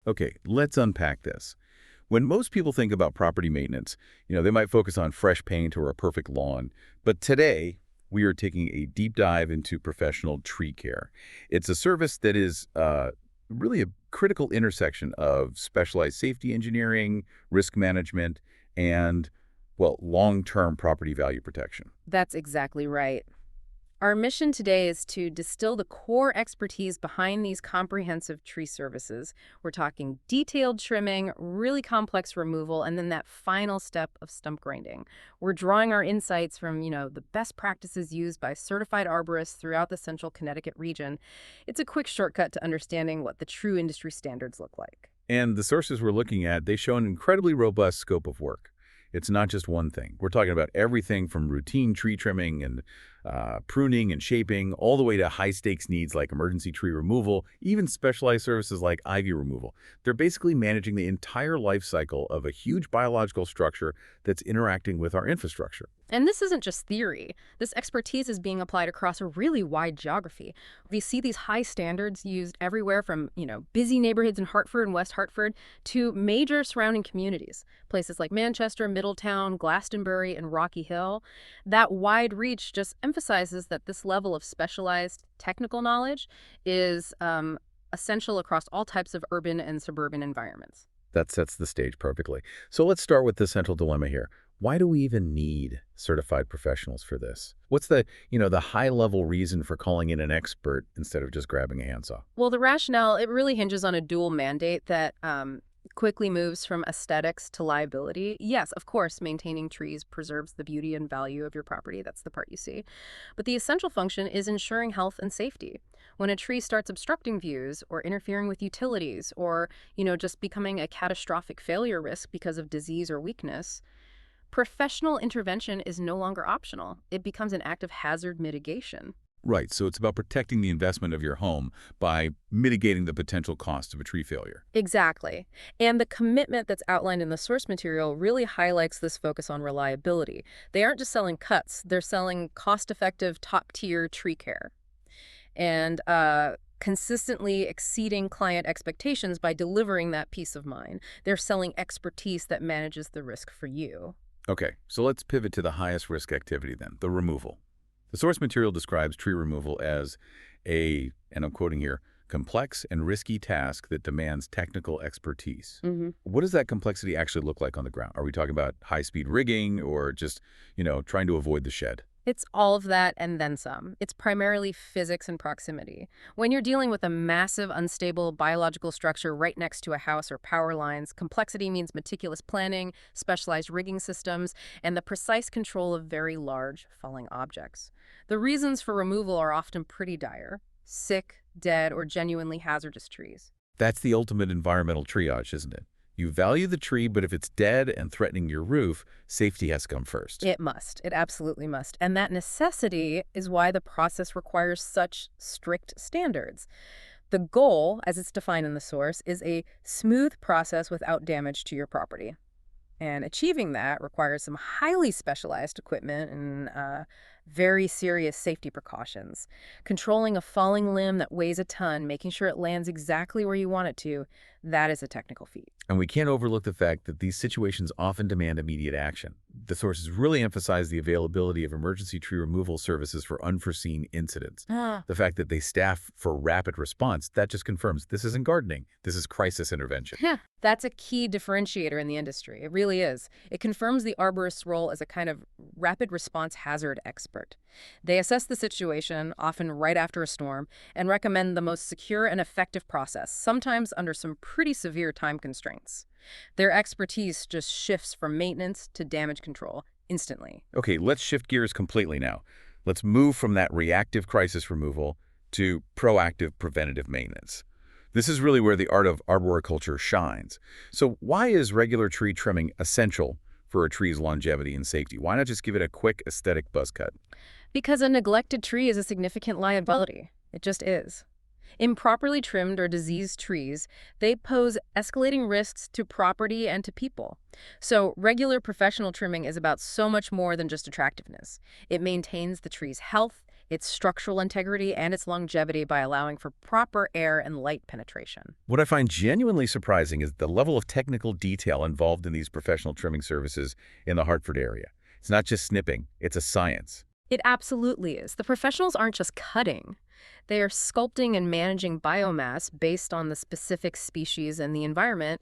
Okay, let's unpack this. When most people think about property maintenance, they might focus on fresh paint or a perfect lawn. But today, we are taking a deep dive into professional tree care. It's a service that is really a critical intersection of specialized safety engineering, risk management, and, well, long-term property value protection. That's exactly right. Our mission today is to distill the core expertise behind these comprehensive tree services. We're talking detailed trimming, really complex removal, and then that final step of stump grinding. We're drawing our insights from, the best practices used by certified arborists throughout the central Connecticut region. It's a quick shortcut to understanding what the true industry standards look like. And the sources we're looking at, they show an incredibly robust scope of work. It's not just one thing. We're talking about everything from routine tree trimming and pruning and shaping, all the way to high-stakes needs like emergency tree removal, even specialized services like ivy removal. They're basically managing the entire life cycle of a huge biological structure that's interacting with our infrastructure. And this isn't just theory. This expertise is being applied across a really wide geography. We see these high standards used everywhere from, busy neighborhoods in Hartford and West Hartford to major surrounding communities, places like Manchester, Middletown, Glastonbury, and Rocky Hill. That wide reach just emphasizes that this level of specialized technical knowledge is essential across all types of urban and suburban environments. That sets the stage perfectly. So let's start with the central dilemma here. Why do we even need certified professionals for this? What's the high-level reason for calling in an expert instead of just grabbing a handsaw? Well, the rationale, it really hinges on a dual mandate that quickly moves from aesthetics to liability. Yes, of course, maintaining trees preserves the beauty and value of your property. That's the part you see. But the essential function is ensuring health and safety. When a tree starts obstructing views or interfering with utilities or, just becoming a catastrophic failure risk because of disease or weakness, professional intervention is no longer optional. It becomes an act of hazard mitigation. Right, so it's about protecting the investment of your home by mitigating the potential cost of a tree failure. Exactly. And the commitment that's outlined in the source material really highlights this focus on reliability. They aren't just selling cuts, they're selling cost-effective, top-tier tree care. And consistently exceeding client expectations by delivering that peace of mind. They're selling expertise that manages the risk for you. Okay, so let's pivot to the highest risk activity then, the removal. The source material describes tree removal as and I'm quoting here, complex and risky task that demands technical expertise. What does that complexity actually look like on the ground? Are we talking about high-speed rigging or just, trying to avoid the shed? It's all of that and then some. It's primarily physics and proximity. When you're dealing with a massive, unstable biological structure right next to a house or power lines, complexity means meticulous planning, specialized rigging systems, and the precise control of very large, falling objects. The reasons for removal are often pretty dire: sick, dead, or genuinely hazardous trees. That's the ultimate environmental triage, isn't it? You value the tree, but if it's dead and threatening your roof, safety has to come first. It must. It absolutely must. And that necessity is why the process requires such strict standards. The goal, as it's defined in the source, is a smooth process without damage to your property. And achieving that requires some highly specialized equipment and very serious safety precautions. Controlling a falling limb that weighs a ton, making sure it lands exactly where you want it to, that is a technical feat. And we can't overlook the fact that these situations often demand immediate action. The sources really emphasize the availability of emergency tree removal services for unforeseen incidents. The fact that they staff for rapid response, that just confirms this isn't gardening. This is crisis intervention. Yeah, that's a key differentiator in the industry. It really is. It confirms the arborist's role as a kind of rapid response hazard expert. They assess the situation, often right after a storm, and recommend the most secure and effective process, sometimes under some pretty severe time constraints. Their expertise just shifts from maintenance to damage control instantly. Okay, let's shift gears completely now. Let's move from that reactive crisis removal to proactive preventative maintenance. This is really where the art of arboriculture shines. So why is regular tree trimming essential for a tree's longevity and safety? Why not just give it a quick aesthetic buzz cut? Because a neglected tree is a significant liability. It just is. Improperly trimmed or diseased trees, they pose escalating risks to property and to people. So regular professional trimming is about so much more than just attractiveness. It maintains the tree's health, its structural integrity, and its longevity by allowing for proper air and light penetration. What I find genuinely surprising is the level of technical detail involved in these professional trimming services in the Hartford area. It's not just snipping, it's a science. It absolutely is. The professionals aren't just cutting. They are sculpting and managing biomass based on the specific species and the environment.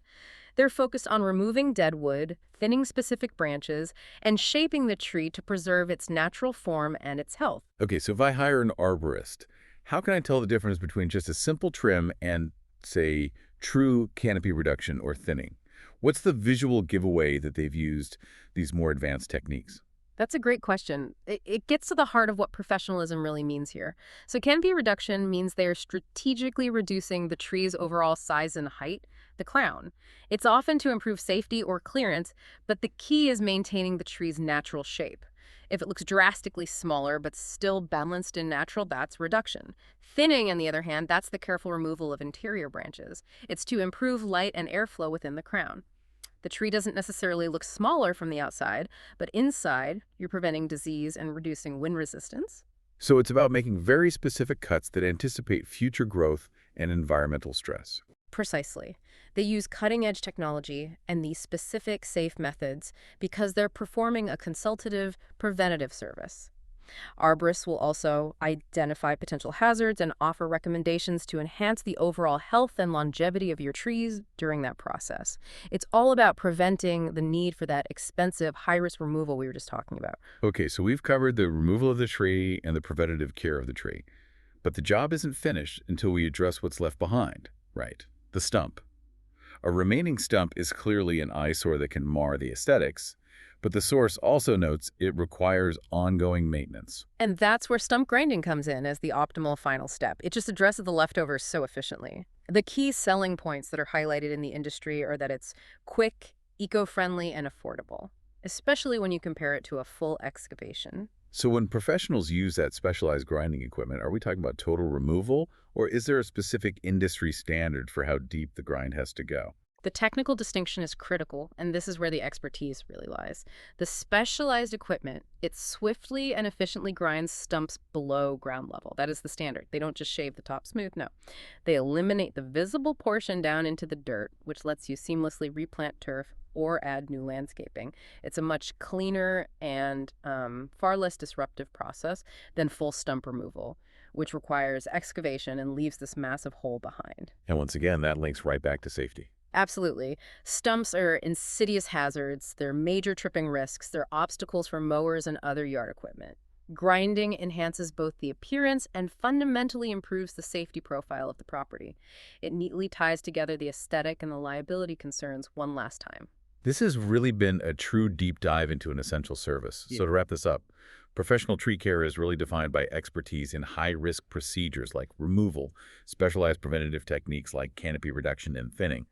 They're focused on removing dead wood, thinning specific branches, and shaping the tree to preserve its natural form and its health. Okay, so if I hire an arborist, how can I tell the difference between just a simple trim and, say, true canopy reduction or thinning? What's the visual giveaway that they've used these more advanced techniques? That's a great question. It gets to the heart of what professionalism really means here. So canopy reduction means they are strategically reducing the tree's overall size and height, the crown. It's often to improve safety or clearance, but the key is maintaining the tree's natural shape. If it looks drastically smaller but still balanced and natural, that's reduction. Thinning, on the other hand, that's the careful removal of interior branches. It's to improve light and airflow within the crown. The tree doesn't necessarily look smaller from the outside, but inside, you're preventing disease and reducing wind resistance. So it's about making very specific cuts that anticipate future growth and environmental stress. Precisely. They use cutting-edge technology and these specific safe methods because they're performing a consultative, preventative service. Arborists will also identify potential hazards and offer recommendations to enhance the overall health and longevity of your trees during that process. It's all about preventing the need for that expensive, high-risk removal we were just talking about. Okay, so we've covered the removal of the tree and the preventative care of the tree. But the job isn't finished until we address what's left behind, right? The stump. A remaining stump is clearly an eyesore that can mar the aesthetics, but the source also notes it requires ongoing maintenance. And that's where stump grinding comes in as the optimal final step. It just addresses the leftovers so efficiently. The key selling points that are highlighted in the industry are that it's quick, eco-friendly, and affordable, especially when you compare it to a full excavation. So when professionals use that specialized grinding equipment, are we talking about total removal, or is there a specific industry standard for how deep the grind has to go? The technical distinction is critical, and this is where the expertise really lies. The specialized equipment, it swiftly and efficiently grinds stumps below ground level. That is the standard. They don't just shave the top smooth, no. They eliminate the visible portion down into the dirt, which lets you seamlessly replant turf or add new landscaping. It's a much cleaner and far less disruptive process than full stump removal, which requires excavation and leaves this massive hole behind. And once again, that links right back to safety. Absolutely. Stumps are insidious hazards. They're major tripping risks. They're obstacles for mowers and other yard equipment. Grinding enhances both the appearance and fundamentally improves the safety profile of the property. It neatly ties together the aesthetic and the liability concerns one last time. This has really been a true deep dive into an essential service. So to wrap this up, professional tree care is really defined by expertise in high-risk procedures like removal, specialized preventative techniques like canopy reduction and thinning,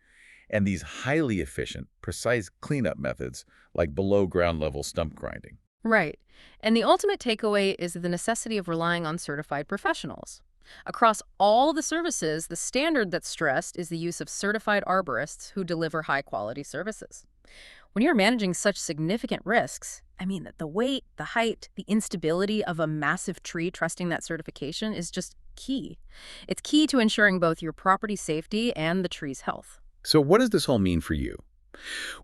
and these highly efficient, precise cleanup methods like below-ground level stump grinding. Right. And the ultimate takeaway is the necessity of relying on certified professionals. Across all the services, the standard that's stressed is the use of certified arborists who deliver high-quality services. When you're managing such significant risks, the weight, the height, the instability of a massive tree, trusting that certification is just key. It's key to ensuring both your property safety and the tree's health. So what does this all mean for you?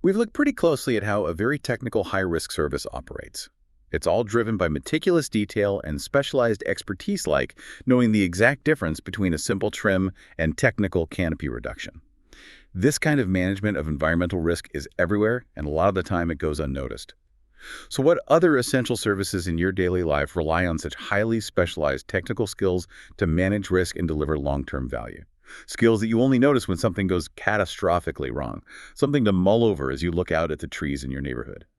We've looked pretty closely at how a very technical high-risk service operates. It's all driven by meticulous detail and specialized expertise like knowing the exact difference between a simple trim and technical canopy reduction. This kind of management of environmental risk is everywhere, and a lot of the time it goes unnoticed. So what other essential services in your daily life rely on such highly specialized technical skills to manage risk and deliver long-term value? Skills that you only notice when something goes catastrophically wrong, something to mull over as you look out at the trees in your neighborhood.